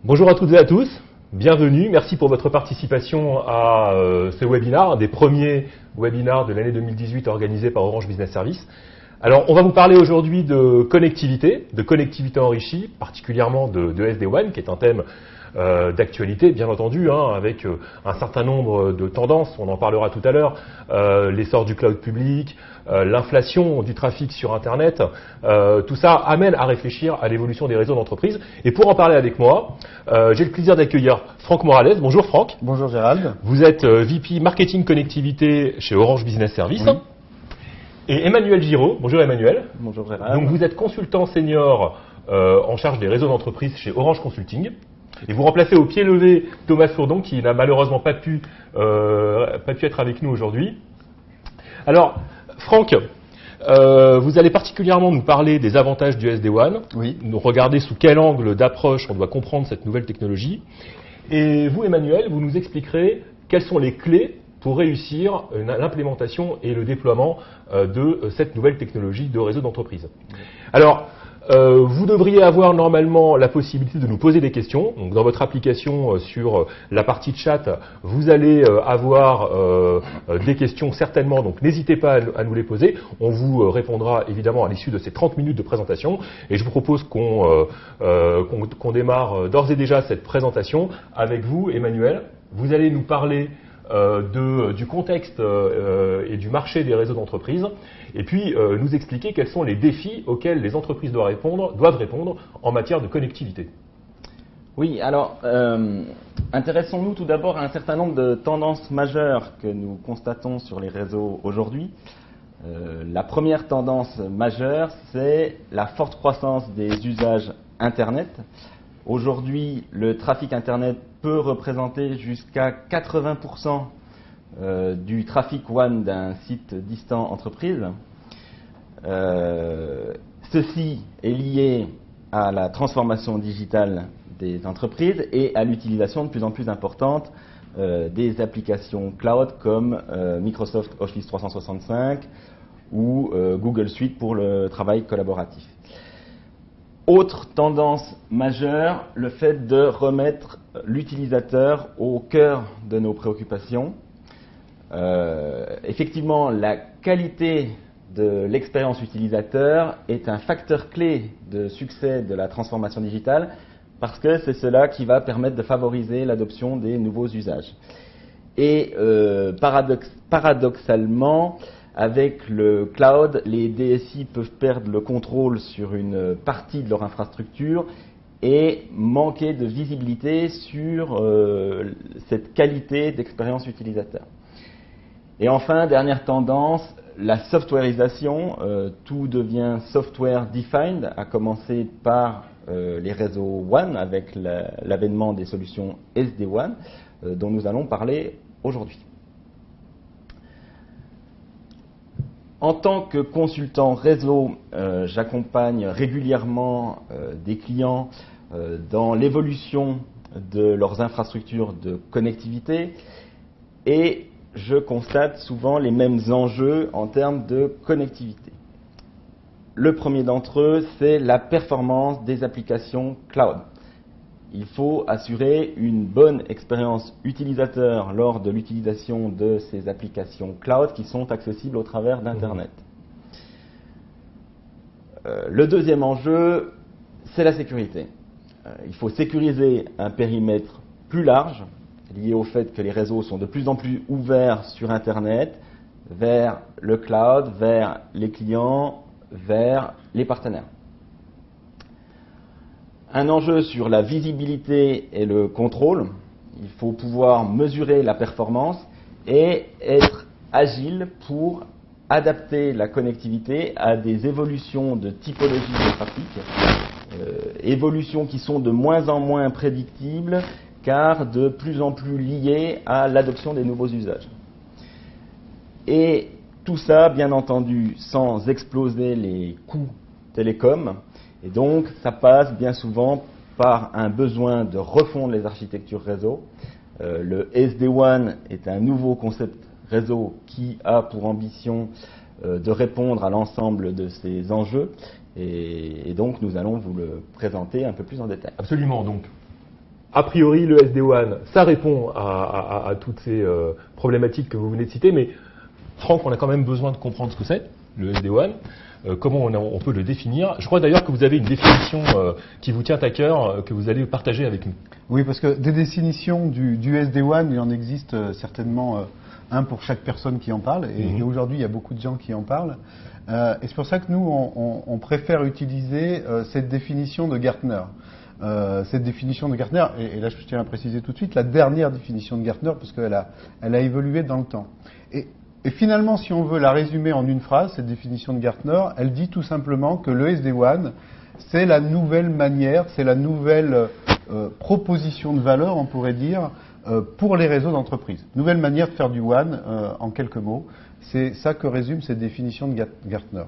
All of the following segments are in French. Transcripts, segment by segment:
Bonjour à toutes et à tous, bienvenue, merci pour votre participation à ce webinaire, un des premiers webinaires de l'année 2018 organisé par Orange Business Services. Alors, on va vous parler aujourd'hui de connectivité enrichie, particulièrement de SD-WAN, qui est un thème d'actualité, bien entendu, avec un certain nombre de tendances, on en parlera tout à l'heure, l'essor du cloud public, l'inflation du trafic sur Internet, tout ça amène à réfléchir à l'évolution des réseaux d'entreprise. Et pour en parler avec moi, j'ai le plaisir d'accueillir Franck Morales. Bonjour Franck. Bonjour Gérald. Vous êtes VP Marketing Connectivité chez Orange Business Services. Oui. Et Emmanuel Giraud. Bonjour Emmanuel. Bonjour Gérald. Donc vous êtes consultant senior en charge des réseaux d'entreprise chez Orange Consulting. Et vous remplacez au pied levé Thomas Sourdon qui n'a malheureusement pas pu être avec nous aujourd'hui. Alors, Franck, vous allez particulièrement nous parler des avantages du SD-WAN, Oui. nous regarder sous quel angle d'approche on doit comprendre cette nouvelle technologie. Et vous, Emmanuel, vous nous expliquerez quelles sont les clés pour réussir l'implémentation et le déploiement de cette nouvelle technologie de réseau d'entreprise. Alors, vous devriez avoir normalement la possibilité de nous poser des questions. Donc, dans votre application sur la partie chat, vous allez avoir des questions certainement. Donc n'hésitez pas à nous les poser. On vous répondra évidemment à l'issue de ces 30 minutes de présentation. Et je vous propose qu'on démarre d'ores et déjà cette présentation avec vous, Emmanuel. Vous allez nous parler du contexte et du marché des réseaux d'entreprise, et puis nous expliquer quels sont les défis auxquels les entreprises doivent répondre en matière de connectivité. Oui, alors intéressons-nous tout d'abord à un certain nombre de tendances majeures que nous constatons sur les réseaux aujourd'hui. La première tendance majeure, c'est la forte croissance des usages Internet. Aujourd'hui, le trafic Internet peut représenter jusqu'à 80% du trafic WAN d'un site distant entreprise. Ceci est lié à la transformation digitale des entreprises et à l'utilisation de plus en plus importante des applications cloud comme Microsoft Office 365 ou Google Suite pour le travail collaboratif. Autre tendance majeure, le fait de remettre l'utilisateur au cœur de nos préoccupations. Effectivement, la qualité de l'expérience utilisateur est un facteur clé de succès de la transformation digitale parce que c'est cela qui va permettre de favoriser l'adoption des nouveaux usages. Et paradoxalement, avec le cloud, les DSI peuvent perdre le contrôle sur une partie de leur infrastructure et manquer de visibilité sur cette qualité d'expérience utilisateur. Et enfin, dernière tendance, la softwareisation. Tout devient software defined, à commencer par les réseaux WAN avec l'avènement des solutions SD-WAN dont nous allons parler aujourd'hui. En tant que consultant réseau, j'accompagne régulièrement des clients dans l'évolution de leurs infrastructures de connectivité et je constate souvent les mêmes enjeux en termes de connectivité. Le premier d'entre eux, c'est la performance des applications cloud. Il faut assurer une bonne expérience utilisateur lors de l'utilisation de ces applications cloud qui sont accessibles au travers d'Internet. Le deuxième enjeu, c'est la sécurité. Il faut sécuriser un périmètre plus large, lié au fait que les réseaux sont de plus en plus ouverts sur Internet, vers le cloud, vers les clients, vers les partenaires. Un enjeu sur la visibilité et le contrôle. Il faut pouvoir mesurer la performance et être agile pour adapter la connectivité à des évolutions de typologie de trafic, évolutions qui sont de moins en moins prédictibles car de plus en plus liées à l'adoption des nouveaux usages. Et tout ça, bien entendu, sans exploser les coûts télécoms. Et donc, ça passe bien souvent par un besoin de refondre les architectures réseau. Le SD-WAN est un nouveau concept réseau qui a pour ambition de répondre à l'ensemble de ces enjeux. Et donc, nous allons vous le présenter un peu plus en détail. Absolument. Donc, a priori, le SD-WAN, ça répond à toutes ces problématiques que vous venez de citer, mais Franck, on a quand même besoin de comprendre ce que c'est, le SD-WAN. Comment on peut le définir. Je crois d'ailleurs que vous avez une définition qui vous tient à cœur, que vous allez partager avec nous. Oui, parce que des définitions du SD-WAN, il en existe certainement un pour chaque personne qui en parle, et aujourd'hui il y a beaucoup de gens qui en parlent. Et c'est pour ça que nous, on préfère utiliser cette définition de Gartner. Cette définition de Gartner, et là je tiens à préciser tout de suite, la dernière définition de Gartner, parce qu'elle a évolué dans le temps. Et finalement, si on veut la résumer en une phrase, cette définition de Gartner, elle dit tout simplement que le SD-WAN, c'est la nouvelle manière, c'est la nouvelle proposition de valeur, on pourrait dire, pour les réseaux d'entreprise. Nouvelle manière de faire du WAN, en quelques mots. C'est ça que résume cette définition de Gartner.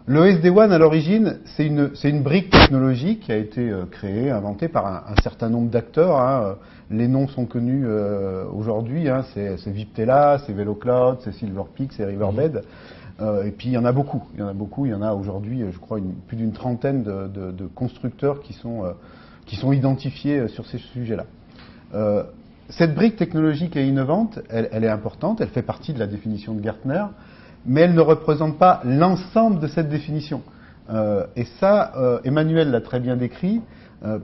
Le SD-WAN, à l'origine, c'est une brique technologique qui a été créée, inventée par un certain nombre d'acteurs. Hein. Les noms sont connus aujourd'hui. Hein. C'est Viptela, c'est VeloCloud, c'est SilverPeak, c'est Riverbed. Et puis il y en a beaucoup. Il y en a aujourd'hui, je crois, plus d'une trentaine de constructeurs qui sont identifiés sur ces sujets-là. Cette brique technologique et innovante, elle est importante. Elle fait partie de la définition de Gartner. Mais elle ne représente pas l'ensemble de cette définition. Et ça, Emmanuel l'a très bien décrit,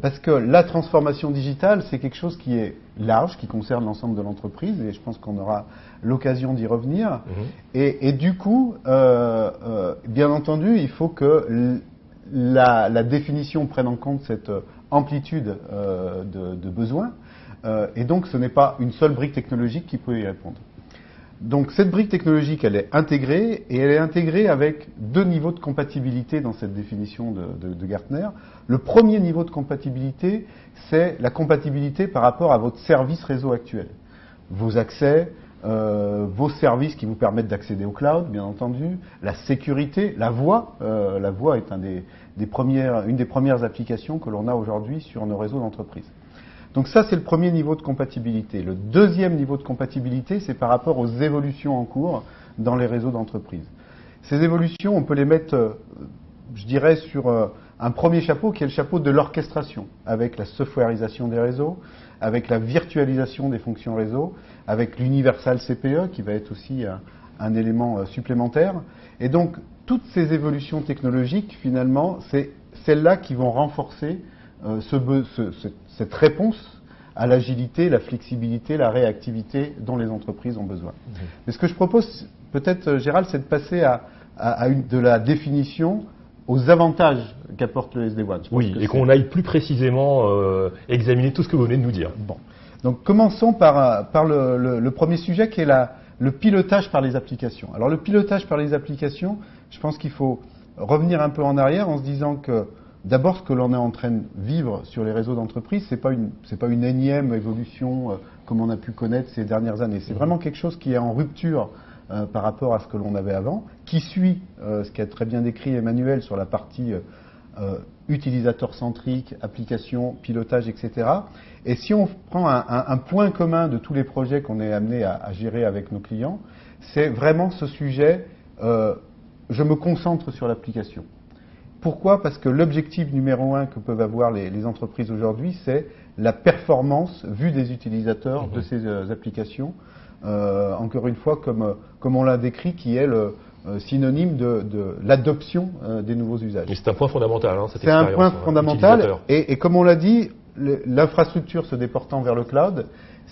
parce que la transformation digitale, c'est quelque chose qui est large, qui concerne l'ensemble de l'entreprise, et je pense qu'on aura l'occasion d'y revenir. Et du coup, bien entendu, il faut que la définition prenne en compte cette amplitude de besoins, et donc ce n'est pas une seule brique technologique qui peut y répondre. Donc cette brique technologique, elle est intégrée, et elle est intégrée avec deux niveaux de compatibilité dans cette définition de Gartner. Le premier niveau de compatibilité, c'est la compatibilité par rapport à votre service réseau actuel. Vos accès, vos services qui vous permettent d'accéder au cloud, bien entendu, la sécurité, la voix. La voix est une des premières applications que l'on a aujourd'hui sur nos réseaux d'entreprise. Donc ça, c'est le premier niveau de compatibilité. Le deuxième niveau de compatibilité, c'est par rapport aux évolutions en cours dans les réseaux d'entreprise. Ces évolutions, on peut les mettre, je dirais, sur un premier chapeau qui est le chapeau de l'orchestration, avec la softwareisation des réseaux, avec la virtualisation des fonctions réseau, avec l'Universal CPE, qui va être aussi un élément supplémentaire. Et donc, toutes ces évolutions technologiques, finalement, c'est celles-là qui vont renforcer cette réponse à l'agilité, la flexibilité, la réactivité dont les entreprises ont besoin. Mais ce que je propose, peut-être, Gérald, c'est de passer de la définition aux avantages qu'apporte le SD-WAN. Oui, et qu'on aille plus précisément examiner tout ce que vous venez de nous dire. Bon. Donc, commençons par le premier sujet qui est le pilotage par les applications. Alors, le pilotage par les applications, je pense qu'il faut revenir un peu en arrière en se disant que d'abord, ce que l'on est en train de vivre sur les réseaux d'entreprise, c'est pas une énième évolution comme on a pu connaître ces dernières années. C'est vraiment quelque chose qui est en rupture par rapport à ce que l'on avait avant, qui suit ce qu'a très bien décrit Emmanuel sur la partie utilisateur centrique, application, pilotage, etc. Et si on prend un point commun de tous les projets qu'on est amené à gérer avec nos clients, c'est vraiment ce sujet, je me concentre sur l'application. Pourquoi ? Parce que l'objectif numéro un que peuvent avoir les entreprises aujourd'hui, c'est la performance vue des utilisateurs de ces applications. Encore une fois, comme on l'a décrit, qui est le synonyme de l'adoption des nouveaux usages. Et c'est un point fondamental, cette expérience. C'est un point fondamental. Et comme on l'a dit, l'infrastructure se déportant vers le cloud,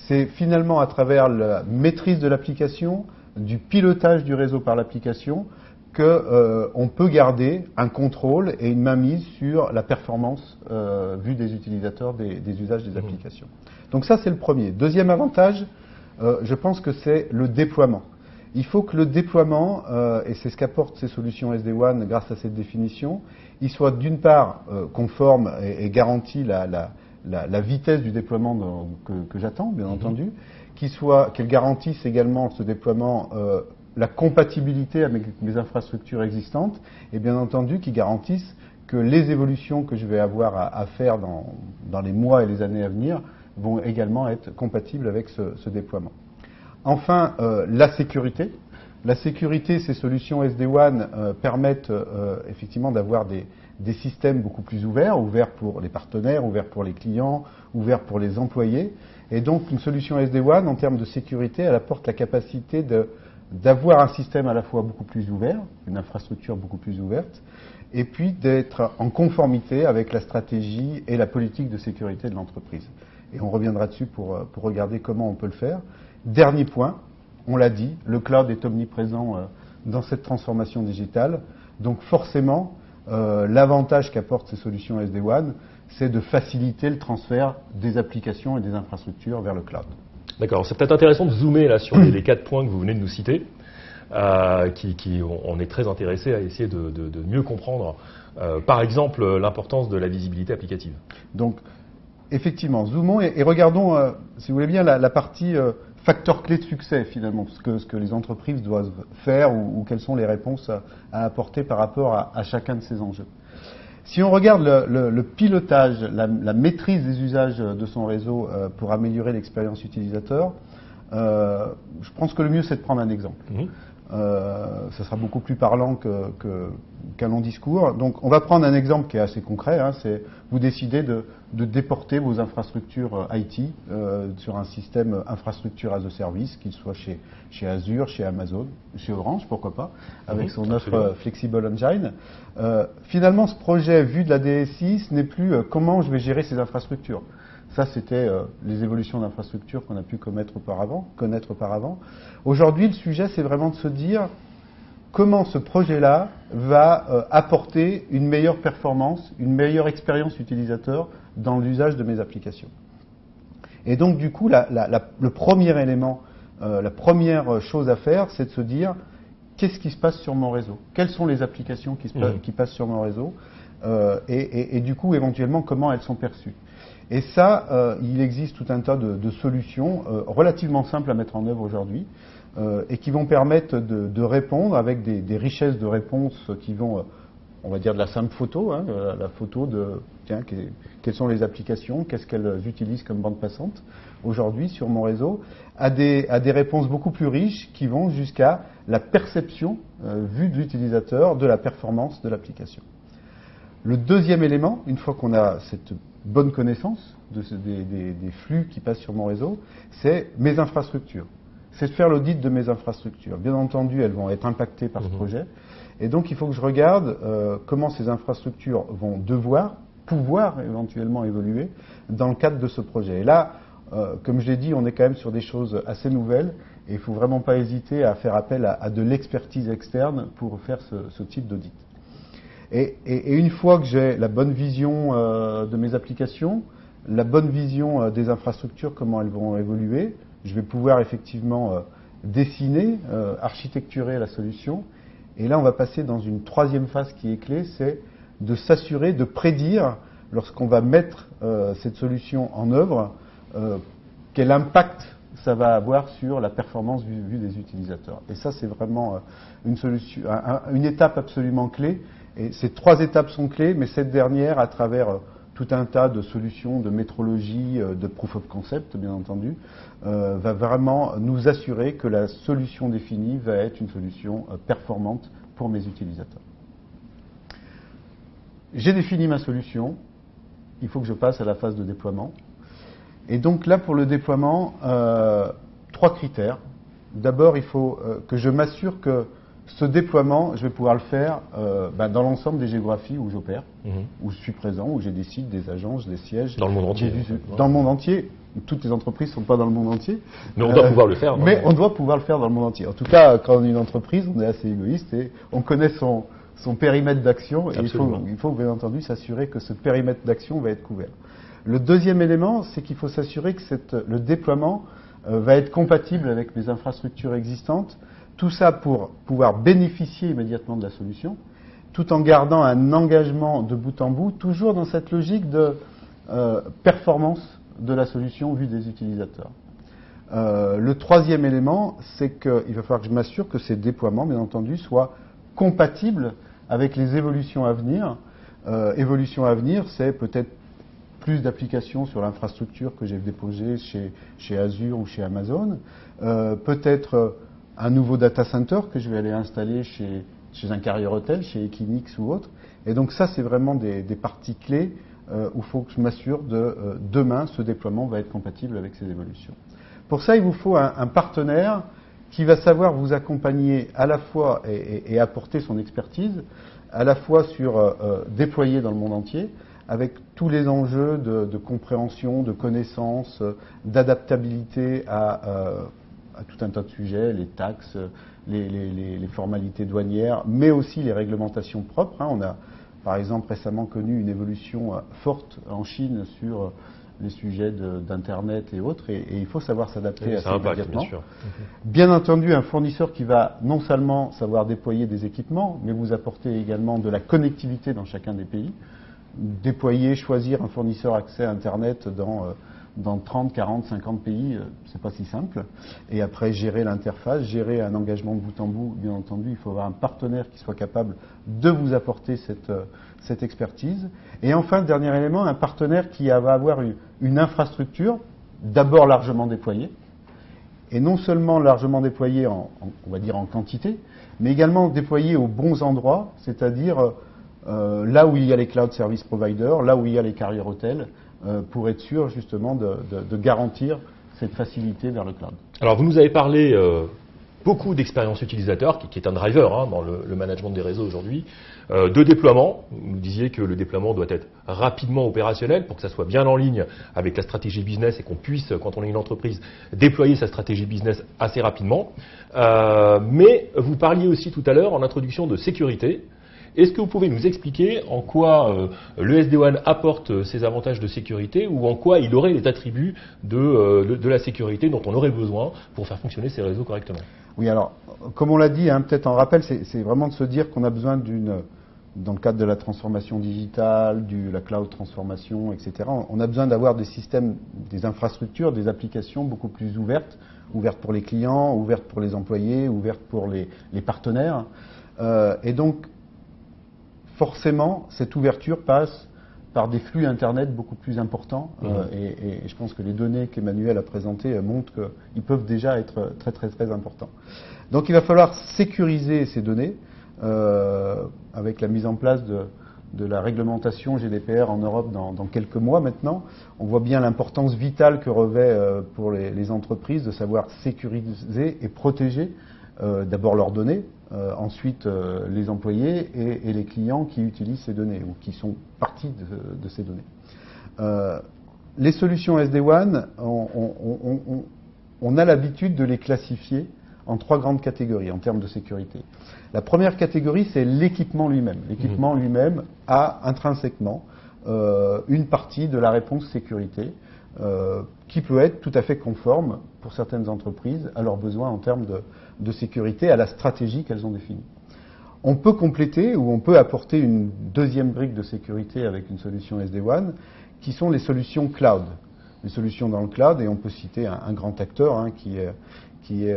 c'est finalement à travers la maîtrise de l'application, du pilotage du réseau par l'application, qu'on peut garder un contrôle et une mainmise sur la performance vue des utilisateurs des usages des applications. Donc ça, c'est le premier. Deuxième avantage, je pense que c'est le déploiement. Il faut que le déploiement, et c'est ce qu'apportent ces solutions SD-WAN grâce à cette définition, il soit d'une part conforme et garantit la vitesse du déploiement que j'attends, bien entendu, qu'elle garantisse également ce déploiement la compatibilité avec mes infrastructures existantes et bien entendu qui garantissent que les évolutions que je vais avoir à faire dans les mois et les années à venir vont également être compatibles avec ce déploiement. Enfin, la sécurité. La sécurité, ces solutions SD-WAN permettent effectivement d'avoir des systèmes beaucoup plus ouverts pour les partenaires, ouverts pour les clients, ouverts pour les employés. Et donc une solution SD-WAN, en termes de sécurité, elle apporte la capacité d'avoir un système à la fois beaucoup plus ouvert, une infrastructure beaucoup plus ouverte, et puis d'être en conformité avec la stratégie et la politique de sécurité de l'entreprise. Et on reviendra dessus pour regarder comment on peut le faire. Dernier point, on l'a dit, le cloud est omniprésent dans cette transformation digitale. Donc forcément, l'avantage qu'apportent ces solutions SD-WAN, c'est de faciliter le transfert des applications et des infrastructures vers le cloud. D'accord, c'est peut-être intéressant de zoomer là sur les 4 points que vous venez de nous citer. On est très intéressé à essayer de mieux comprendre, par exemple, l'importance de la visibilité applicative. Donc, effectivement, zoomons et regardons, si vous voulez bien, la partie facteur clé de succès, finalement, ce que les entreprises doivent faire ou quelles sont les réponses à apporter par rapport à chacun de ces enjeux. Si on regarde le pilotage, la maîtrise des usages de son réseau pour améliorer l'expérience utilisateur, je pense que le mieux, c'est de prendre un exemple. Ça sera beaucoup plus parlant qu'un long discours. Donc, on va prendre un exemple qui est assez concret. C'est vous décidez de déporter vos infrastructures IT sur un système infrastructure as a service, qu'il soit chez Azure, chez Amazon, chez Orange, pourquoi pas, avec son offre Flexible Engine. Finalement, ce projet vu de la DSI, ce n'est plus comment je vais gérer ces infrastructures. Ça, c'était les évolutions d'infrastructures qu'on a pu connaître auparavant. Aujourd'hui, le sujet, c'est vraiment de se dire comment ce projet-là va apporter une meilleure performance, une meilleure expérience utilisateur dans l'usage de mes applications. Et donc, du coup, le premier élément, la première chose à faire, c'est de se dire qu'est-ce qui se passe sur mon réseau ? Quelles sont les applications qui passent sur mon réseau ? Et du coup, éventuellement, comment elles sont perçues ? Et ça, il existe tout un tas de solutions relativement simples à mettre en œuvre aujourd'hui et qui vont permettre de répondre avec des richesses de réponses qui vont, on va dire, de la simple photo, la photo de, tiens, quelles sont les applications, qu'est-ce qu'elles utilisent comme bande passante aujourd'hui sur mon réseau, à des réponses beaucoup plus riches qui vont jusqu'à la perception vue de l'utilisateur de la performance de l'application. Le deuxième élément, une fois qu'on a cette bonne connaissance des flux qui passent sur mon réseau, c'est mes infrastructures. C'est de faire l'audit de mes infrastructures. Bien entendu, elles vont être impactées par ce projet. Et donc, il faut que je regarde comment ces infrastructures vont pouvoir éventuellement évoluer dans le cadre de ce projet. Et là, comme je l'ai dit, on est quand même sur des choses assez nouvelles et il ne faut vraiment pas hésiter à faire appel à de l'expertise externe pour faire ce type d'audit. Et une fois que j'ai la bonne vision de mes applications, la bonne vision des infrastructures, comment elles vont évoluer, je vais pouvoir effectivement dessiner, architecturer la solution. Et là, on va passer dans une troisième phase qui est clé, c'est de s'assurer, de prédire, lorsqu'on va mettre cette solution en œuvre, quel impact ça va avoir sur la performance vue des utilisateurs. Et ça, c'est vraiment une étape absolument clé. Et ces 3 étapes sont clés, mais cette dernière, à travers tout un tas de solutions, de métrologie, de proof of concept, bien entendu, va vraiment nous assurer que la solution définie va être une solution performante pour mes utilisateurs. J'ai défini ma solution, il faut que je passe à la phase de déploiement. Et donc là, pour le déploiement, 3 critères. D'abord, il faut que je m'assure que ce déploiement, je vais pouvoir le faire dans l'ensemble des géographies où j'opère, où je suis présent, où j'ai des sites, des agences, des sièges. Dans le monde entier. Dans le monde entier. Toutes les entreprises ne sont pas dans le monde entier. Mais on doit pouvoir le faire. Mais on doit pouvoir le faire dans le monde entier. En tout cas, quand on est une entreprise, on est assez égoïste et on connaît son périmètre d'action. Et il faut bien entendu s'assurer que ce périmètre d'action va être couvert. Le deuxième élément, c'est qu'il faut s'assurer que le déploiement va être compatible avec mes infrastructures existantes. Tout ça pour pouvoir bénéficier immédiatement de la solution, tout en gardant un engagement de bout en bout, toujours dans cette logique de performance de la solution vue des utilisateurs. Le troisième élément, c'est qu'il va falloir que je m'assure que ces déploiements, bien entendu, soient compatibles avec les évolutions à venir. Évolutions à venir, c'est peut-être plus d'applications sur l'infrastructure que j'ai déposée chez Azure ou chez Amazon, peut-être un nouveau data center que je vais aller installer chez chez un carrier hôtel, chez Equinix ou autre. Et donc ça, c'est vraiment des parties clés où il faut que je m'assure de demain, ce déploiement va être compatible avec ces évolutions. Pour ça, il vous faut un partenaire qui va savoir vous accompagner à la fois et apporter son expertise, à la fois sur déployer dans le monde entier, avec tous les enjeux de compréhension, de connaissance, d'adaptabilité à tout un tas de sujets, les taxes, les formalités douanières, mais aussi les réglementations propres. On a par exemple récemment connu une évolution forte en Chine sur les sujets d'Internet et autres, et il faut savoir s'adapter à ça immédiatement. Bien entendu, un fournisseur qui va non seulement savoir déployer des équipements, mais vous apporter également de la connectivité dans chacun des pays. Déployer, choisir un fournisseur accès à Internet dans 30, 40, 50 pays, c'est pas si simple. Et après, gérer l'interface, gérer un engagement de bout en bout, bien entendu, il faut avoir un partenaire qui soit capable de vous apporter cette expertise. Et enfin, dernier élément, un partenaire qui va avoir une infrastructure, d'abord largement déployée, et non seulement largement déployée on va dire en quantité, mais également déployée aux bons endroits, c'est-à-dire là où il y a les cloud service providers, là où il y a les carrières hôtels, pour être sûr justement de garantir cette facilité vers le cloud. Alors vous nous avez parlé beaucoup d'expérience utilisateur, qui est un driver dans le management des réseaux aujourd'hui, de déploiement. Vous nous disiez que le déploiement doit être rapidement opérationnel pour que ça soit bien en ligne avec la stratégie business et qu'on puisse, quand on est une entreprise, déployer sa stratégie business assez rapidement. Mais vous parliez aussi tout à l'heure en introduction de sécurité. Est-ce que vous pouvez nous expliquer en quoi le SD-WAN apporte ces avantages de sécurité ou en quoi il aurait les attributs de la sécurité dont on aurait besoin pour faire fonctionner ces réseaux correctement? Oui, alors, comme on l'a dit, peut-être en rappel, c'est vraiment de se dire qu'on a besoin dans le cadre de la transformation digitale, la cloud transformation, etc., on a besoin d'avoir des systèmes, des infrastructures, des applications beaucoup plus ouvertes pour les clients, ouvertes pour les employés, ouvertes pour les partenaires. Et donc, forcément, cette ouverture passe par des flux Internet beaucoup plus importants. Et je pense que les données qu'Emmanuel a présentées montrent qu'ils peuvent déjà être très, très, très importants. Donc il va falloir sécuriser ces données avec la mise en place de la réglementation GDPR en Europe dans quelques mois maintenant. On voit bien l'importance vitale que revêt pour les entreprises de savoir sécuriser et protéger d'abord leurs données, ensuite les employés et les clients qui utilisent ces données ou qui sont partie de ces données. Les solutions SD-WAN, on a l'habitude de les classifier en trois grandes catégories en termes de sécurité. La première catégorie, c'est l'équipement lui-même. L'équipement lui-même a intrinsèquement une partie de la réponse sécurité qui peut être tout à fait conforme pour certaines entreprises à leurs besoins en termes de sécurité, à la stratégie qu'elles ont définie. On peut compléter ou on peut apporter une deuxième brique de sécurité avec une solution SD-WAN qui sont les solutions cloud. Les solutions dans le cloud, et on peut citer un grand acteur qui est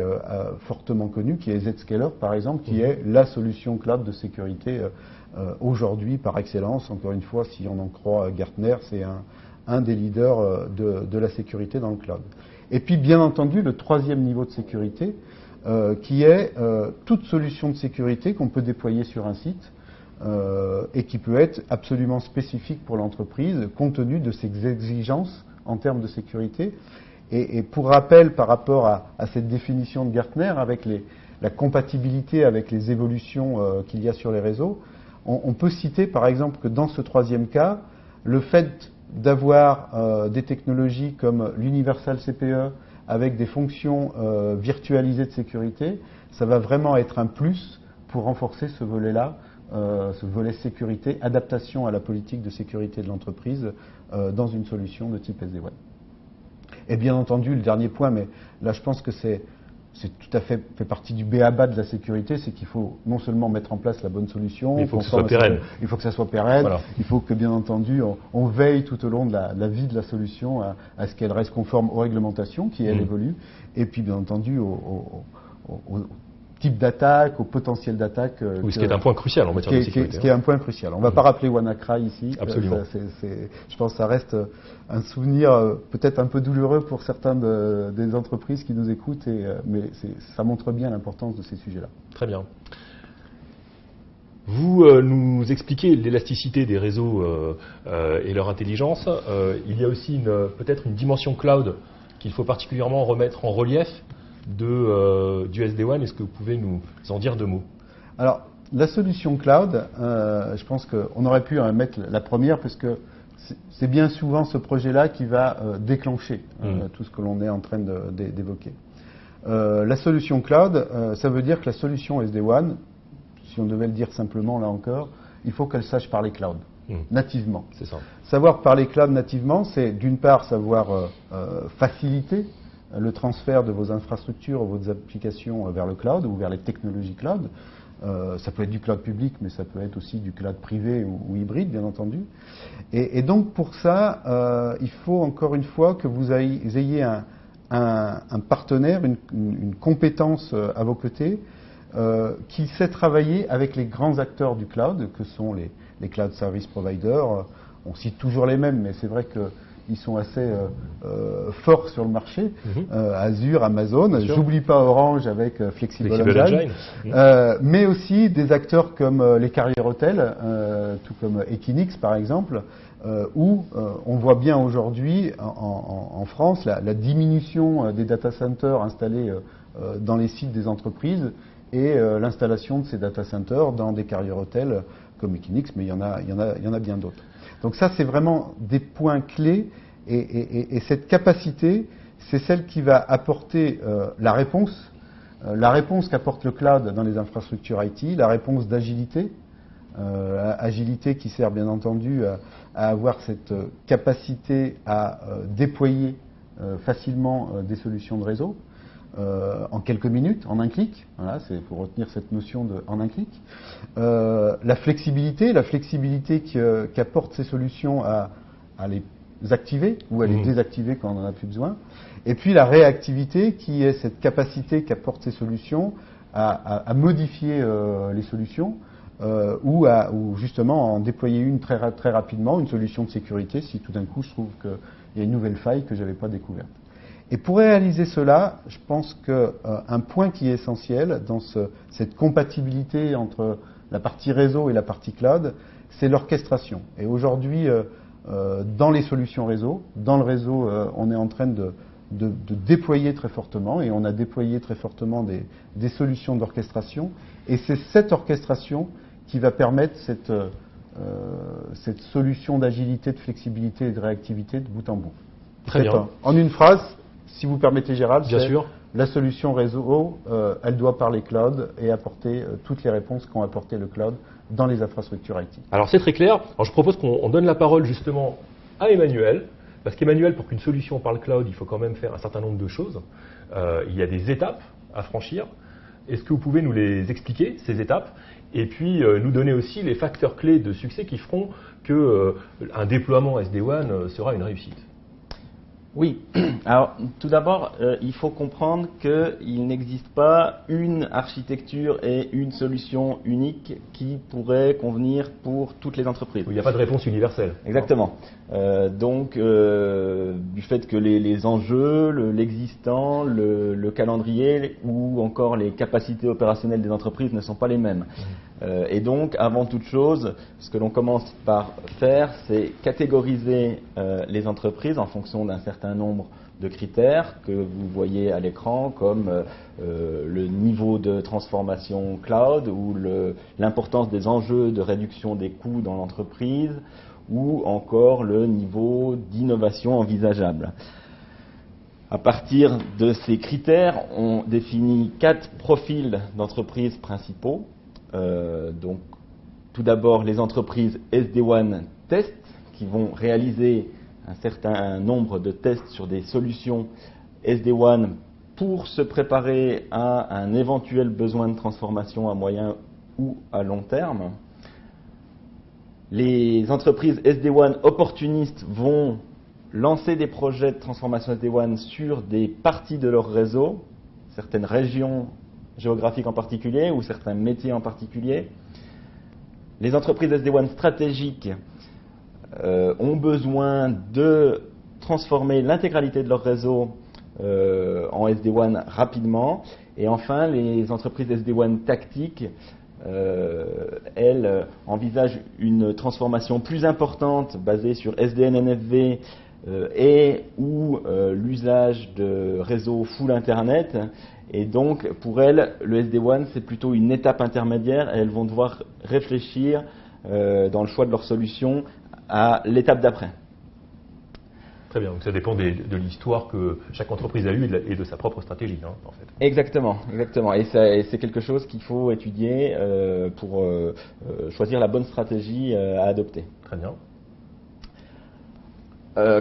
fortement connu, qui est Zscaler par exemple, qui est la solution cloud de sécurité aujourd'hui par excellence. Encore une fois, si on en croit Gartner, c'est un des leaders de la sécurité dans le cloud. Et puis bien entendu, le troisième niveau de sécurité, qui est toute solution de sécurité qu'on peut déployer sur un site et qui peut être absolument spécifique pour l'entreprise compte tenu de ses exigences en termes de sécurité. Et pour rappel, par rapport à cette définition de Gartner, avec la compatibilité avec les évolutions qu'il y a sur les réseaux, on peut citer par exemple que dans ce troisième cas, le fait d'avoir des technologies comme l'Universal CPE avec des fonctions virtualisées de sécurité, ça va vraiment être un plus pour renforcer ce volet-là, ce volet sécurité, adaptation à la politique de sécurité de l'entreprise dans une solution de type SD-WAN. Et bien entendu, le dernier point, mais là je pense que c'est tout à fait partie du b.a.-ba de la sécurité, c'est qu'il faut non seulement mettre en place la bonne solution, il faut que ça soit pérenne. Il faut que ça soit pérenne, voilà. Il faut que bien entendu on veille tout au long de la vie de la solution à ce qu'elle reste conforme aux réglementations qui elles évoluent, et puis bien entendu au type d'attaque, au potentiel d'attaque. Oui, ce qui est un point crucial en matière de sécurité. Ce qui est un point crucial. On ne va pas rappeler WannaCry ici. Absolument. Je pense que ça reste un souvenir peut-être un peu douloureux pour certaines des entreprises qui nous écoutent, mais ça montre bien l'importance de ces sujets-là. Très bien. Vous nous expliquez l'élasticité des réseaux et leur intelligence. Il y a aussi peut-être une dimension cloud qu'il faut particulièrement remettre en relief du SD-WAN. Est-ce que vous pouvez nous en dire deux mots? Alors, la solution cloud, je pense qu'on aurait pu en mettre la première parce que c'est bien souvent ce projet-là qui va déclencher tout ce que l'on est en train d'évoquer. La solution cloud, ça veut dire que la solution SD-WAN, si on devait le dire simplement là encore, il faut qu'elle sache parler cloud, nativement. C'est ça. Savoir parler cloud nativement, c'est d'une part savoir faciliter le transfert de vos infrastructures, vos applications vers le cloud ou vers les technologies cloud. Ça peut être du cloud public, mais ça peut être aussi du cloud privé ou hybride, bien entendu. Et donc pour ça, il faut encore une fois que vous ayez un partenaire, une compétence à vos côtés qui sait travailler avec les grands acteurs du cloud, que sont les cloud service providers. On cite toujours les mêmes, mais c'est vrai qu'ils sont assez forts sur le marché. Azure, Amazon, j'oublie pas Orange avec Flexible Engine. Mais aussi des acteurs comme les carrières hôtels, tout comme Equinix par exemple, où on voit bien aujourd'hui en France la diminution des data centers installés dans les sites des entreprises et l'installation de ces data centers dans des carrières hôtels comme Equinix, mais il y en a bien d'autres. Donc ça, c'est vraiment des points clés et cette capacité, c'est celle qui va apporter la réponse qu'apporte le cloud dans les infrastructures IT, la réponse d'agilité, agilité qui sert bien entendu à avoir cette capacité à déployer facilement des solutions de réseau en quelques minutes, en un clic. Voilà, c'est pour retenir cette notion de en un clic. La flexibilité qu'apportent ces solutions à les activer ou à les désactiver quand on n'en a plus besoin. Et puis la réactivité qui est cette capacité qu'apportent ces solutions à modifier les solutions ou justement en déployer une très rapidement, une solution de sécurité si tout d'un coup je trouve qu'il y a une nouvelle faille que je n'avais pas découverte. Et pour réaliser cela, je pense qu'un point qui est essentiel dans cette compatibilité entre la partie réseau et la partie cloud, c'est l'orchestration. Et aujourd'hui, dans les solutions réseau, dans le réseau, on est en train de déployer très fortement, et on a déployé très fortement des solutions d'orchestration. Et c'est cette orchestration qui va permettre cette solution d'agilité, de flexibilité et de réactivité de bout en bout. Très bien. En une phrase, si vous permettez Gérald, bien sûr. La solution réseau, elle doit parler cloud et apporter toutes les réponses qu'ont apporté le cloud dans les infrastructures IT. Alors c'est très clair. Alors je propose qu'on donne la parole justement à Emmanuel, parce qu'Emmanuel, pour qu'une solution parle cloud, il faut quand même faire un certain nombre de choses. Il y a des étapes à franchir. Est-ce que vous pouvez nous les expliquer, ces étapes, et puis nous donner aussi les facteurs clés de succès qui feront qu'un déploiement SD-WAN sera une réussite? Oui, alors tout d'abord, il faut comprendre qu'il n'existe pas une architecture et une solution unique qui pourrait convenir pour toutes les entreprises. Il n'y a pas de réponse universelle. Exactement. Donc, du fait que les enjeux, l'existant, le calendrier ou encore les capacités opérationnelles des entreprises ne sont pas les mêmes. Et donc, avant toute chose, ce que l'on commence par faire, c'est catégoriser les entreprises en fonction d'un certain nombre de critères que vous voyez à l'écran, comme le niveau de transformation cloud ou l'importance des enjeux de réduction des coûts dans l'entreprise, ou encore le niveau d'innovation envisageable. À partir de ces critères, on définit 4 profils d'entreprises principaux. Donc, tout d'abord, les entreprises SD-WAN test, qui vont réaliser un certain nombre de tests sur des solutions SD-WAN pour se préparer à un éventuel besoin de transformation à moyen ou à long terme. Les entreprises SD-WAN opportunistes vont lancer des projets de transformation SD-WAN sur des parties de leur réseau, certaines régions géographiques en particulier ou certains métiers en particulier. Les entreprises SD-WAN stratégiques ont besoin de transformer l'intégralité de leur réseau en SD-WAN rapidement. Et enfin, les entreprises SD-WAN tactiques elle, envisage une transformation plus importante basée sur SDN-NFV et ou l'usage de réseaux full Internet. Et donc, pour elles, le SD-WAN, c'est plutôt une étape intermédiaire et elles vont devoir réfléchir dans le choix de leur solution à l'étape d'après. Très bien, donc ça dépend de l'histoire que chaque entreprise a eue et de sa propre stratégie, hein, en fait. Exactement, exactement. Et c'est quelque chose qu'il faut étudier pour choisir la bonne stratégie à adopter. Très bien.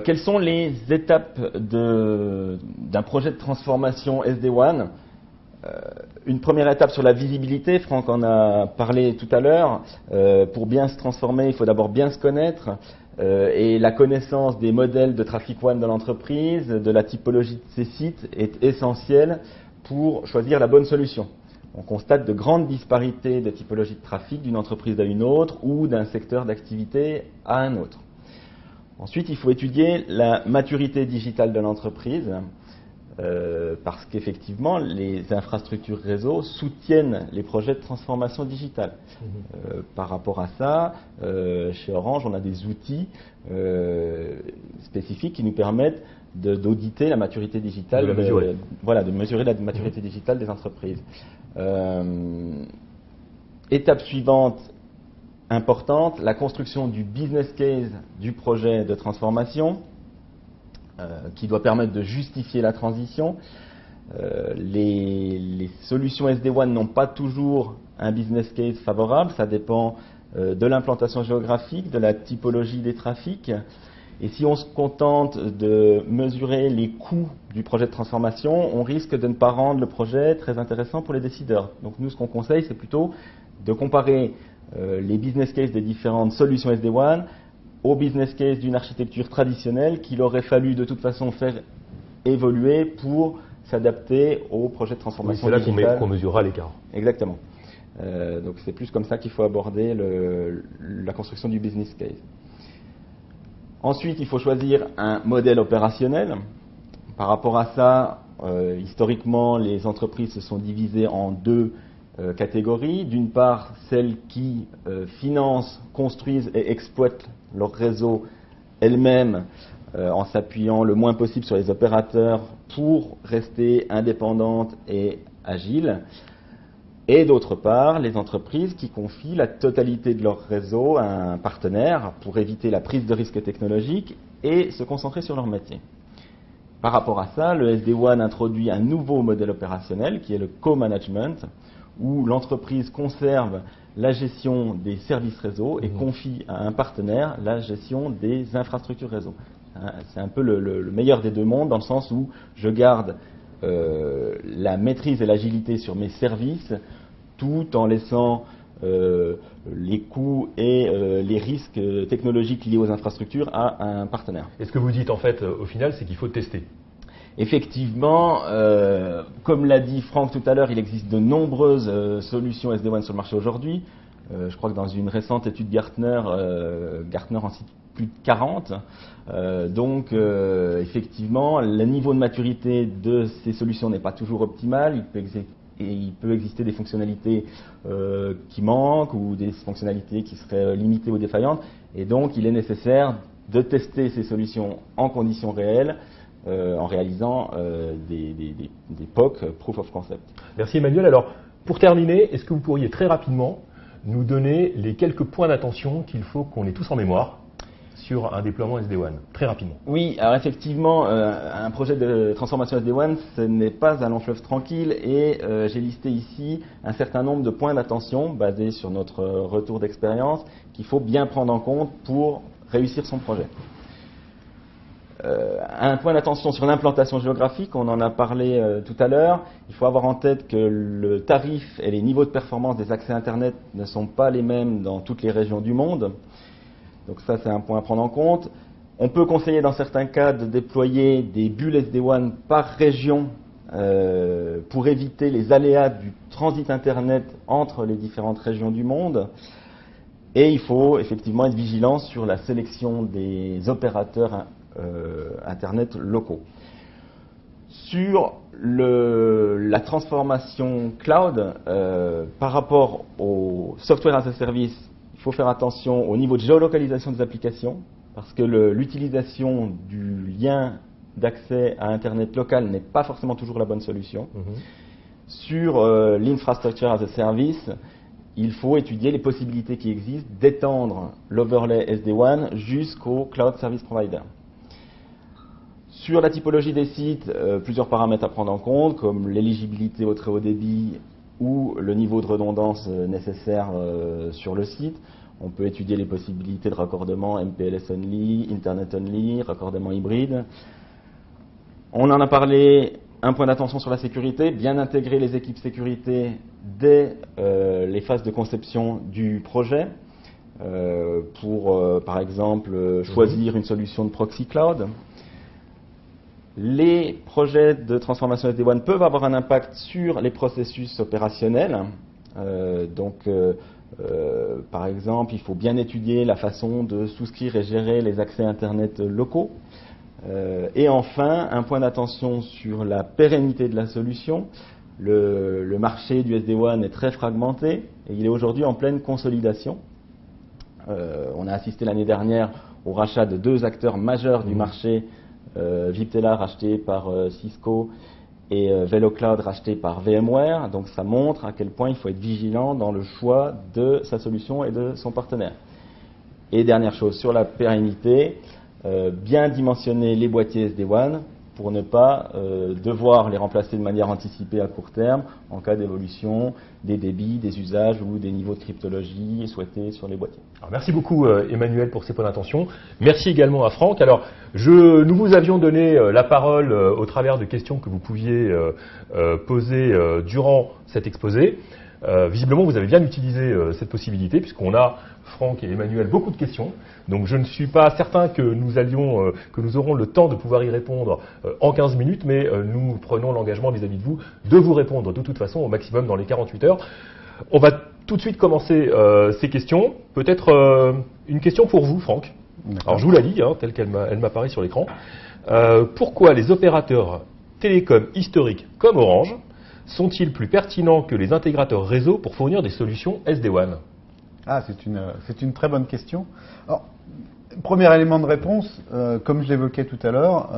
Quelles sont les étapes d'un projet de transformation SD-WAN? Une première étape sur la visibilité, Franck en a parlé tout à l'heure. Pour bien se transformer, il faut d'abord bien se connaître. Et la connaissance des modèles de Traffic WAN de l'entreprise, de la typologie de ses sites, est essentielle pour choisir la bonne solution. On constate de grandes disparités de typologie de trafic d'une entreprise à une autre ou d'un secteur d'activité à un autre. Ensuite, il faut étudier la maturité digitale de l'entreprise, parce qu'effectivement, les infrastructures réseau soutiennent les projets de transformation digitale. Par rapport à ça, chez Orange, on a des outils spécifiques qui nous permettent d'auditer la maturité digitale, de mesurer la maturité digitale des entreprises. Étape suivante, importante, la construction du business case du projet de transformation, qui doit permettre de justifier la transition. Les solutions SD-WAN n'ont pas toujours un business case favorable, ça dépend de l'implantation géographique, de la typologie des trafics. Et si on se contente de mesurer les coûts du projet de transformation, on risque de ne pas rendre le projet très intéressant pour les décideurs. Donc nous, ce qu'on conseille, c'est plutôt de comparer les business cases des différentes solutions SD-WAN au business case d'une architecture traditionnelle qu'il aurait fallu de toute façon faire évoluer pour s'adapter au projet de transformation digitale. C'est là qu'on mesurera l'écart. Exactement. Donc c'est plus comme ça qu'il faut aborder la construction du business case. Ensuite, il faut choisir un modèle opérationnel. Par rapport à ça, historiquement, les entreprises se sont divisées en deux catégories. D'une part, celles qui financent, construisent et exploitent leur réseau elles-mêmes en s'appuyant le moins possible sur les opérateurs pour rester indépendantes et agiles. Et d'autre part, les entreprises qui confient la totalité de leur réseau à un partenaire pour éviter la prise de risque technologique et se concentrer sur leur métier. Par rapport à ça, le SD-WAN introduit un nouveau modèle opérationnel qui est le co-management, où l'entreprise conserve la gestion des services réseau et confie à un partenaire la gestion des infrastructures réseau. C'est un peu le meilleur des deux mondes, dans le sens où je garde la maîtrise et l'agilité sur mes services, tout en laissant les coûts et les risques technologiques liés aux infrastructures à un partenaire. Et ce que vous dites en fait au final, c'est qu'il faut tester. Effectivement, comme l'a dit Franck tout à l'heure, il existe de nombreuses solutions SD-WAN sur le marché aujourd'hui. Je crois que dans une récente étude Gartner en cite plus de 40. Donc, effectivement, le niveau de maturité de ces solutions n'est pas toujours optimal. Il peut exister des fonctionnalités qui manquent ou des fonctionnalités qui seraient limitées ou défaillantes. Et donc, il est nécessaire de tester ces solutions en conditions réelles, en réalisant des POC, Proof of Concept. Merci Emmanuel. Alors, pour terminer, est-ce que vous pourriez très rapidement nous donner les quelques points d'attention qu'il faut qu'on ait tous en mémoire sur un déploiement SD-WAN, très rapidement? Oui, alors effectivement, un projet de transformation SD-WAN, ce n'est pas un long fleuve tranquille et j'ai listé ici un certain nombre de points d'attention basés sur notre retour d'expérience qu'il faut bien prendre en compte pour réussir son projet. Un point d'attention sur l'implantation géographique, on en a parlé tout à l'heure. Il faut avoir en tête que le tarif et les niveaux de performance des accès Internet ne sont pas les mêmes dans toutes les régions du monde. Donc ça, c'est un point à prendre en compte. On peut conseiller dans certains cas de déployer des bulles SD-WAN par région pour éviter les aléas du transit Internet entre les différentes régions du monde. Et il faut effectivement être vigilant sur la sélection des opérateurs Internet locaux. Sur la transformation cloud, par rapport au software as a service, il faut faire attention au niveau de géolocalisation des applications, parce que l'utilisation du lien d'accès à Internet local n'est pas forcément toujours la bonne solution. Sur l'infrastructure as a service, il faut étudier les possibilités qui existent d'étendre l'overlay SD-WAN jusqu'au cloud service provider. Sur la typologie des sites, plusieurs paramètres à prendre en compte, comme l'éligibilité au très haut débit ou le niveau de redondance nécessaire sur le site. On peut étudier les possibilités de raccordement MPLS only, Internet only, raccordement hybride. On en a parlé, un point d'attention sur la sécurité, bien intégrer les équipes sécurité dès les phases de conception du projet pour, par exemple, choisir une solution de proxy cloud. Les projets de transformation SD-WAN peuvent avoir un impact sur les processus opérationnels. Par exemple, il faut bien étudier la façon de souscrire et gérer les accès Internet locaux. Et enfin, un point d'attention sur la pérennité de la solution. Le marché du SD-WAN est très fragmenté et il est aujourd'hui en pleine consolidation. On a assisté l'année dernière au rachat de 2 acteurs majeurs du marché, Viptela racheté par Cisco et VeloCloud racheté par VMware. Donc ça montre à quel point il faut être vigilant dans le choix de sa solution et de son partenaire. Et dernière chose, sur la pérennité, bien dimensionner les boîtiers SD-WAN pour ne pas devoir les remplacer de manière anticipée à court terme en cas d'évolution des débits, des usages ou des niveaux de cryptologie souhaités sur les boîtiers. Alors, merci beaucoup Emmanuel pour ces points d'attention. Merci également à Franck. Alors, nous vous avions donné la parole au travers de questions que vous pouviez poser durant cet exposé. Visiblement, vous avez bien utilisé cette possibilité puisqu'on a, Franck et Emmanuel, beaucoup de questions. Donc, je ne suis pas certain que nous aurons le temps de pouvoir y répondre en 15 minutes, mais nous prenons l'engagement vis-à-vis de vous de vous répondre de toute façon au maximum dans les 48 heures. On va tout de suite commencer ces questions. Peut-être une question pour vous, Franck. Alors, je vous la lis, telle qu'elle m'apparaît sur l'écran. Pourquoi les opérateurs télécoms historiques comme Orange sont-ils plus pertinents que les intégrateurs réseau pour fournir des solutions SD-WAN ? C'est une très bonne question. Alors, premier élément de réponse, comme je l'évoquais tout à l'heure,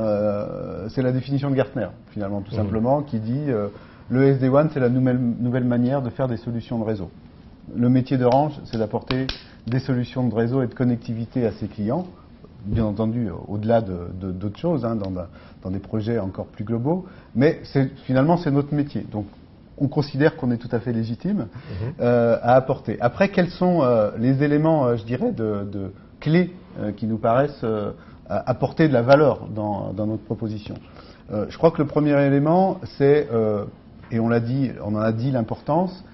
c'est la définition de Gartner, finalement, tout simplement, qui dit le SD-WAN, c'est la nouvelle manière de faire des solutions de réseau. Le métier d'Orange, c'est d'apporter des solutions de réseau et de connectivité à ses clients, bien entendu, au-delà d'autres choses, dans des projets encore plus globaux, mais finalement, c'est notre métier. Donc, on considère qu'on est tout à fait légitime à apporter. Après, quels sont les éléments, je dirais, de clés qui nous paraissent apporter de la valeur dans notre proposition ? Je crois que le premier élément, c'est, et on en a dit l'importance,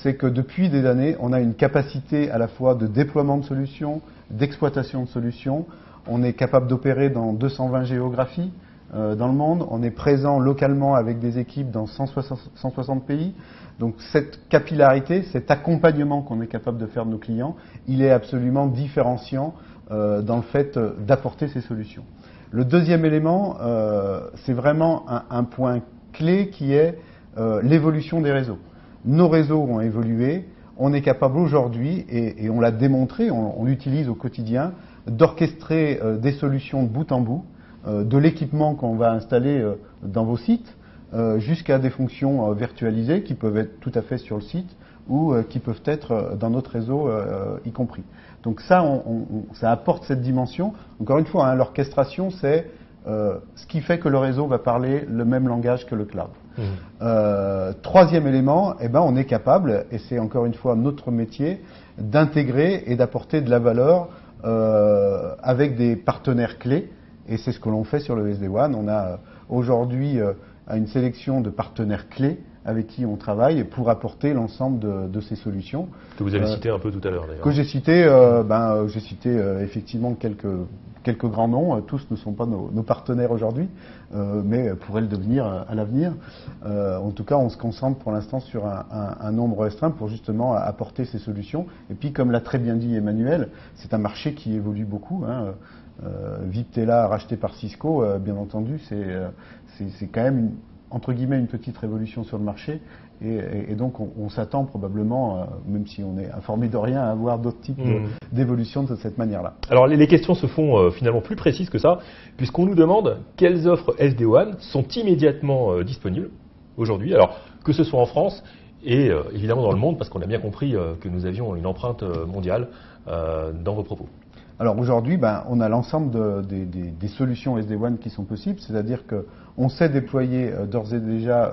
c'est que depuis des années, on a une capacité à la fois de déploiement de solutions, d'exploitation de solutions. On est capable d'opérer dans 220 géographies dans le monde. On est présent localement avec des équipes dans 160 pays. Donc cette capillarité, cet accompagnement qu'on est capable de faire de nos clients, il est absolument différenciant dans le fait d'apporter ces solutions. Le deuxième élément, c'est vraiment un point clé qui est l'évolution des réseaux. Nos réseaux ont évolué. On est capable aujourd'hui, et on l'a démontré, on l'utilise au quotidien, d'orchestrer des solutions de bout en bout, de l'équipement qu'on va installer dans vos sites, jusqu'à des fonctions virtualisées qui peuvent être tout à fait sur le site ou qui peuvent être dans notre réseau y compris. Donc ça apporte cette dimension. Encore une fois, l'orchestration, c'est ce qui fait que le réseau va parler le même langage que le cloud. Troisième élément, on est capable, et c'est encore une fois notre métier, d'intégrer et d'apporter de la valeur avec des partenaires clés, et c'est ce que l'on fait sur le SD-WAN. On a aujourd'hui une sélection de partenaires clés avec qui on travaille pour apporter l'ensemble de ces solutions. Que vous avez cité un peu tout à l'heure d'ailleurs. Que j'ai cité, j'ai cité effectivement quelques grands noms. Tous ne sont pas nos partenaires aujourd'hui, mais pourraient le devenir à l'avenir. En tout cas, on se concentre pour l'instant sur un nombre restreint pour justement apporter ces solutions. Et puis, comme l'a très bien dit Emmanuel, c'est un marché qui évolue beaucoup. Viptela racheté par Cisco, bien entendu, c'est quand même entre guillemets une petite révolution sur le marché. Et donc on s'attend probablement, même si on est informé de rien, à avoir d'autres types d'évolutions de cette manière-là. Alors les questions se font finalement plus précises que ça, puisqu'on nous demande quelles offres SD-WAN sont immédiatement disponibles aujourd'hui, alors que ce soit en France et évidemment dans le monde, parce qu'on a bien compris que nous avions une empreinte mondiale dans vos propos. Alors aujourd'hui, on a l'ensemble des solutions SD-WAN qui sont possibles, c'est-à-dire qu'on sait déployer d'ores et déjà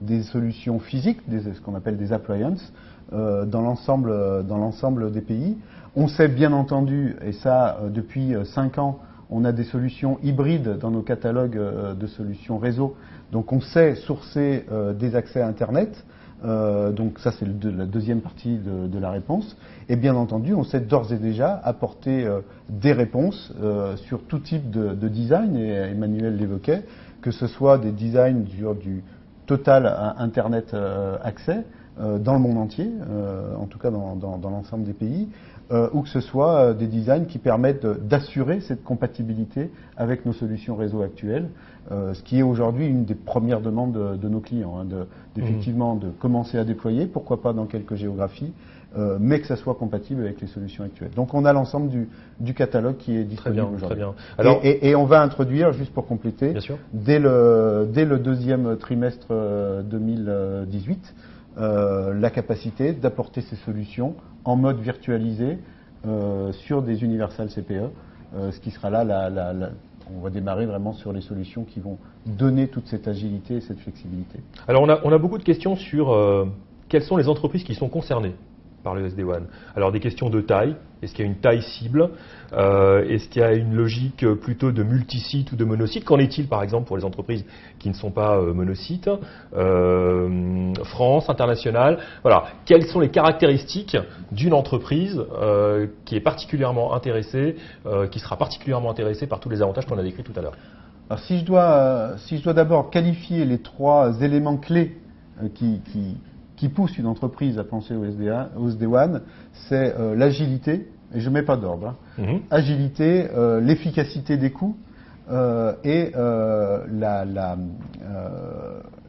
des solutions physiques, ce qu'on appelle des appliances, dans l'ensemble des pays. On sait bien entendu, et ça depuis 5 ans, on a des solutions hybrides dans nos catalogues de solutions réseau, donc on sait sourcer des accès à Internet. Donc ça c'est la deuxième partie de la réponse. Et bien entendu, on sait d'ores et déjà apporter des réponses sur tout type de design, et Emmanuel l'évoquait, que ce soit des designs sur du total Internet accès dans le monde entier, en tout cas dans l'ensemble des pays, ou que ce soit des designs qui permettent d'assurer cette compatibilité avec nos solutions réseau actuelles, ce qui est aujourd'hui une des premières demandes de nos clients, effectivement de commencer à déployer, pourquoi pas dans quelques géographies, mais que ça soit compatible avec les solutions actuelles. Donc on a l'ensemble du catalogue qui est disponible aujourd'hui. Très bien. Alors, et on va introduire, juste pour compléter, dès le deuxième trimestre 2018, la capacité d'apporter ces solutions en mode virtualisé sur des Universal CPE, ce qui sera là, on va démarrer vraiment sur les solutions qui vont donner toute cette agilité et cette flexibilité. Alors on a beaucoup de questions sur quelles sont les entreprises qui sont concernées par le SD-WAN. Alors des questions de taille, est-ce qu'il y a une taille cible, est-ce qu'il y a une logique plutôt de multisite ou de monosite? Qu'en est-il par exemple pour les entreprises qui ne sont pas monosites, France, internationale, voilà. Quelles sont les caractéristiques d'une entreprise qui est particulièrement intéressée, qui sera particulièrement intéressée par tous les avantages qu'on a décrits tout à l'heure? Alors si je dois d'abord qualifier les 3 éléments clés qui pousse une entreprise à penser au SD-WAN, c'est l'agilité, et je ne mets pas d'ordre, agilité, l'efficacité des coûts et la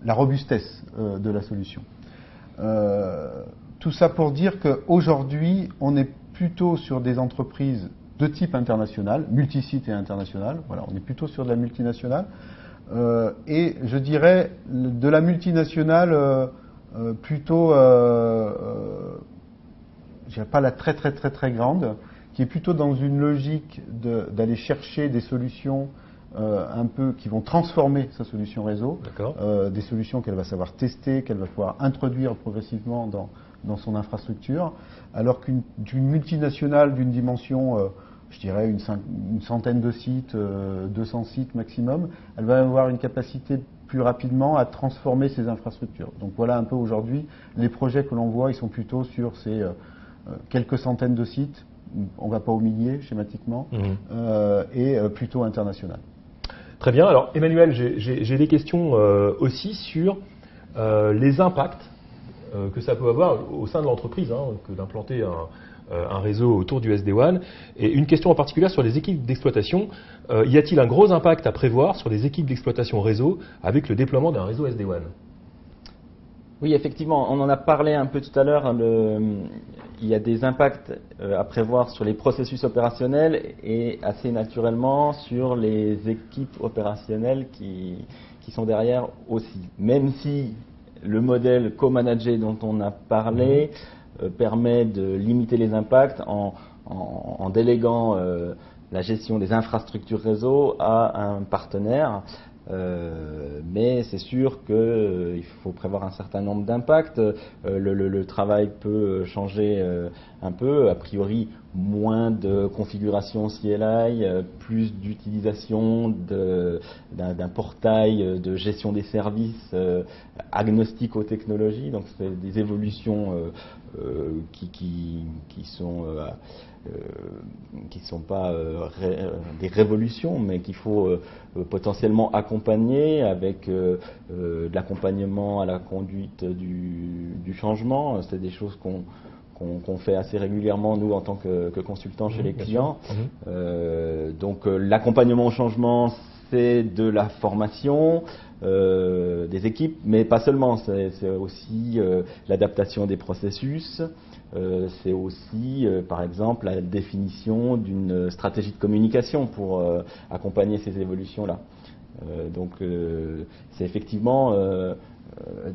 robustesse de la solution. Tout ça pour dire qu'aujourd'hui, on est plutôt sur des entreprises de type international, multisite et international, voilà, on est plutôt sur de la multinationale, et je dirais de la multinationale plutôt, je dirais pas la très grande, qui est plutôt dans une logique d'aller chercher des solutions un peu qui vont transformer sa solution réseau, des solutions qu'elle va savoir tester, qu'elle va pouvoir introduire progressivement dans son infrastructure, alors qu'une multinationale d'une dimension, je dirais une centaine de sites, 200 sites maximum, elle va avoir une capacité plus rapidement à transformer ses infrastructures. Donc voilà un peu aujourd'hui les projets que l'on voit, ils sont plutôt sur ces quelques centaines de sites, on ne va pas aux milliers schématiquement, et plutôt international. Très bien. Alors Emmanuel, j'ai des questions aussi sur les impacts que ça peut avoir au sein de l'entreprise, que d'implanter un réseau autour du SD-WAN. Et une question en particulier sur les équipes d'exploitation. Y a-t-il un gros impact à prévoir sur les équipes d'exploitation réseau avec le déploiement d'un réseau SD-WAN? Oui, effectivement, on en a parlé un peu tout à l'heure. Il y a des impacts à prévoir sur les processus opérationnels et assez naturellement sur les équipes opérationnelles qui sont derrière aussi. Même si le modèle co-managé dont on a parlé permet de limiter les impacts en déléguant la gestion des infrastructures réseau à un partenaire. Mais c'est sûr qu'il faut prévoir un certain nombre d'impacts. Le travail peut changer un peu. A priori, moins de configuration CLI, plus d'utilisation d'un portail de gestion des services agnostique aux technologies. Donc c'est des évolutions qui sont pas des révolutions, mais qu'il faut potentiellement accompagner avec de l'accompagnement à la conduite du changement. C'est des choses qu'on fait assez régulièrement, nous, en tant que consultants chez les clients. Donc, l'accompagnement au changement, c'est de la formation des équipes, mais pas seulement. C'est aussi l'adaptation des processus. C'est aussi, par exemple, la définition d'une stratégie de communication pour accompagner ces évolutions-là. Donc, c'est effectivement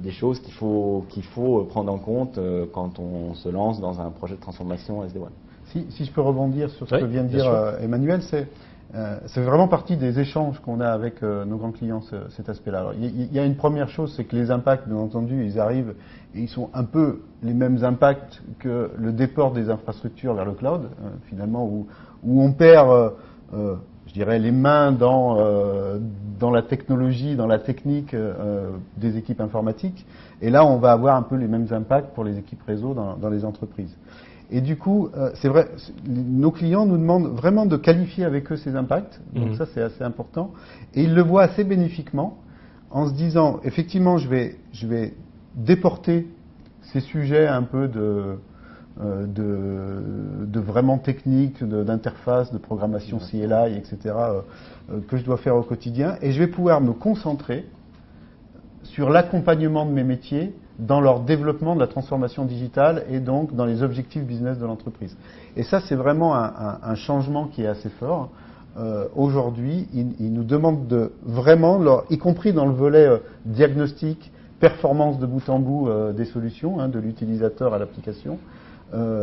des choses qu'il faut prendre en compte quand on se lance dans un projet de transformation SD1. Si je peux rebondir sur ce que vient de dire Emmanuel, c'est vraiment partie des échanges qu'on a avec nos grands clients, cet aspect-là. Il y a une première chose, c'est que les impacts, bien entendu, ils arrivent et ils sont un peu les mêmes impacts que le déport des infrastructures vers le cloud, finalement, où on perd, je dirais, les mains dans la technologie, dans la technique des équipes informatiques. Et là, on va avoir un peu les mêmes impacts pour les équipes réseau dans les entreprises. Et du coup, c'est vrai, nos clients nous demandent vraiment de qualifier avec eux ces impacts. Donc ça, c'est assez important. Et ils le voient assez bénéfiquement en se disant, effectivement, je vais déporter ces sujets un peu de vraiment technique, d'interface, de programmation CLI, etc., que je dois faire au quotidien. Et je vais pouvoir me concentrer sur l'accompagnement de mes métiers dans leur développement de la transformation digitale et donc dans les objectifs business de l'entreprise. Et ça, c'est vraiment un changement qui est assez fort. Aujourd'hui, ils nous demandent de vraiment, y compris dans le volet diagnostic, performance de bout en bout des solutions, de l'utilisateur à l'application,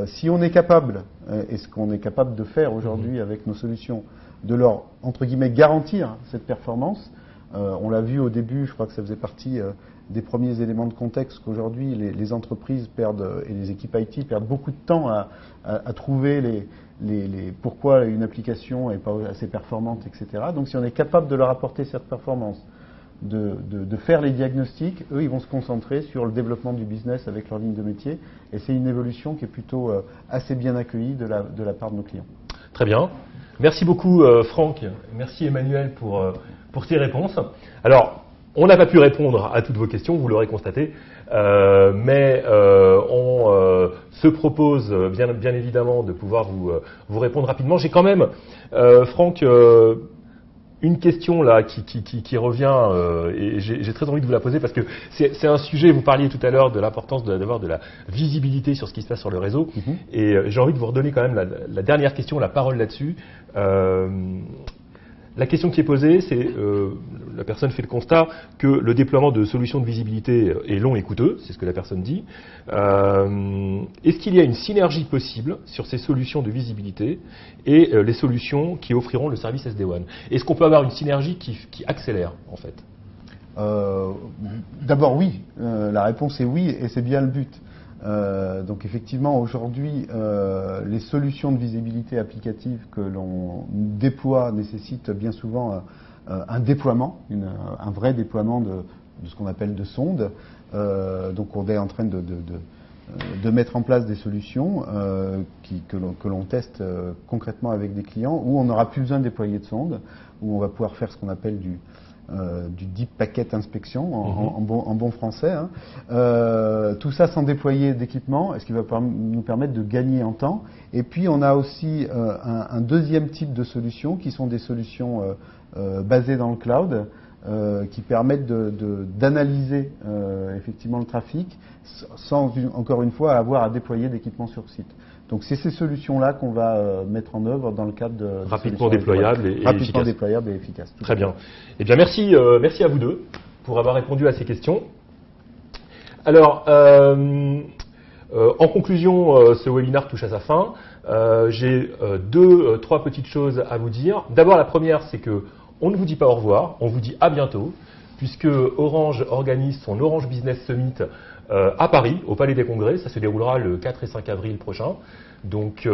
si on est capable, et ce qu'on est capable de faire aujourd'hui avec nos solutions, de leur, entre guillemets, garantir cette performance. On l'a vu au début, je crois que ça faisait partie des premiers éléments de contexte qu'aujourd'hui les entreprises perdent et les équipes IT perdent beaucoup de temps à trouver pourquoi une application n'est pas assez performante, etc. Donc si on est capable de leur apporter cette performance, de faire les diagnostics, eux ils vont se concentrer sur le développement du business avec leur ligne de métier et c'est une évolution qui est plutôt assez bien accueillie de la part de nos clients. Très bien. Merci beaucoup Franck, merci Emmanuel pour ces réponses. Alors, on n'a pas pu répondre à toutes vos questions, vous l'aurez constaté, mais on se propose bien évidemment de pouvoir vous répondre rapidement. J'ai quand même, Franck, une question là qui revient et j'ai très envie de vous la poser parce que c'est un sujet, vous parliez tout à l'heure de l'importance d'avoir de la visibilité sur ce qui se passe sur le réseau et j'ai envie de vous redonner quand même la dernière question, la parole là-dessus. La question qui est posée, c'est la personne fait le constat que le déploiement de solutions de visibilité est long et coûteux, c'est ce que la personne dit. Est-ce qu'il y a une synergie possible sur ces solutions de visibilité et les solutions qui offriront le service SD1 ? Est-ce qu'on peut avoir une synergie qui accélère en fait ? D'abord oui, la réponse est oui et c'est bien le but. Donc effectivement aujourd'hui les solutions de visibilité applicative que l'on déploie nécessitent bien souvent un déploiement, un vrai déploiement de ce qu'on appelle de sondes. Donc on est en train de mettre en place des solutions que l'on teste concrètement avec des clients où on n'aura plus besoin de déployer de sondes, où on va pouvoir faire ce qu'on appelle du deep packet inspection en bon français. Tout ça sans déployer d'équipement, ce qui va nous permettre de gagner en temps. Et puis on a aussi un deuxième type de solutions qui sont des solutions basées dans le cloud qui permettent d'analyser effectivement le trafic sans encore une fois avoir à déployer d'équipement sur site. Donc c'est ces solutions-là qu'on va mettre en œuvre dans le cadre de rapidement déployables et efficaces. Très bien. Eh bien merci à vous deux pour avoir répondu à ces questions. Alors en conclusion, ce webinaire touche à sa fin. J'ai trois petites choses à vous dire. D'abord la première, c'est que on ne vous dit pas au revoir, on vous dit à bientôt, puisque Orange organise son Orange Business Summit à Paris, au Palais des Congrès. Ça se déroulera le 4 et 5 avril prochain. Donc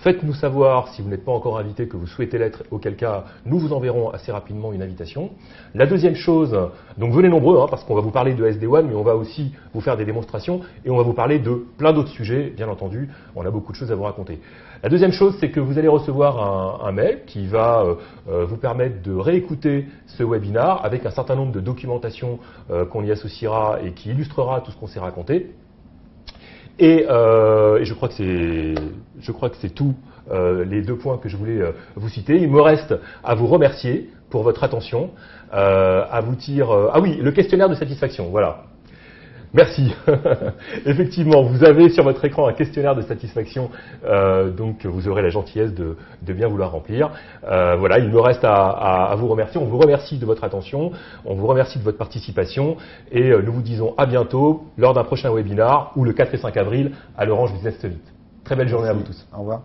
faites-nous savoir si vous n'êtes pas encore invité, que vous souhaitez l'être, auquel cas nous vous enverrons assez rapidement une invitation. La deuxième chose, donc venez nombreux, parce qu'on va vous parler de SD1, mais on va aussi vous faire des démonstrations et on va vous parler de plein d'autres sujets, bien entendu, on a beaucoup de choses à vous raconter. La deuxième chose, c'est que vous allez recevoir un mail qui va vous permettre de réécouter ce webinaire avec un certain nombre de documentations qu'on y associera et qui illustrera tout ce qu'on s'est raconté. Et je crois que c'est tout les 2 points que je voulais vous citer. Il me reste à vous remercier pour votre attention, à vous dire ah oui, le questionnaire de satisfaction, voilà. Merci. Effectivement, vous avez sur votre écran un questionnaire de satisfaction, donc vous aurez la gentillesse de bien vouloir remplir. Voilà, il me reste à vous remercier. On vous remercie de votre attention, on vous remercie de votre participation et nous vous disons à bientôt lors d'un prochain webinar ou le 4 et 5 avril à l'Orange Business Summit. Très belle journée à vous tous. Au revoir.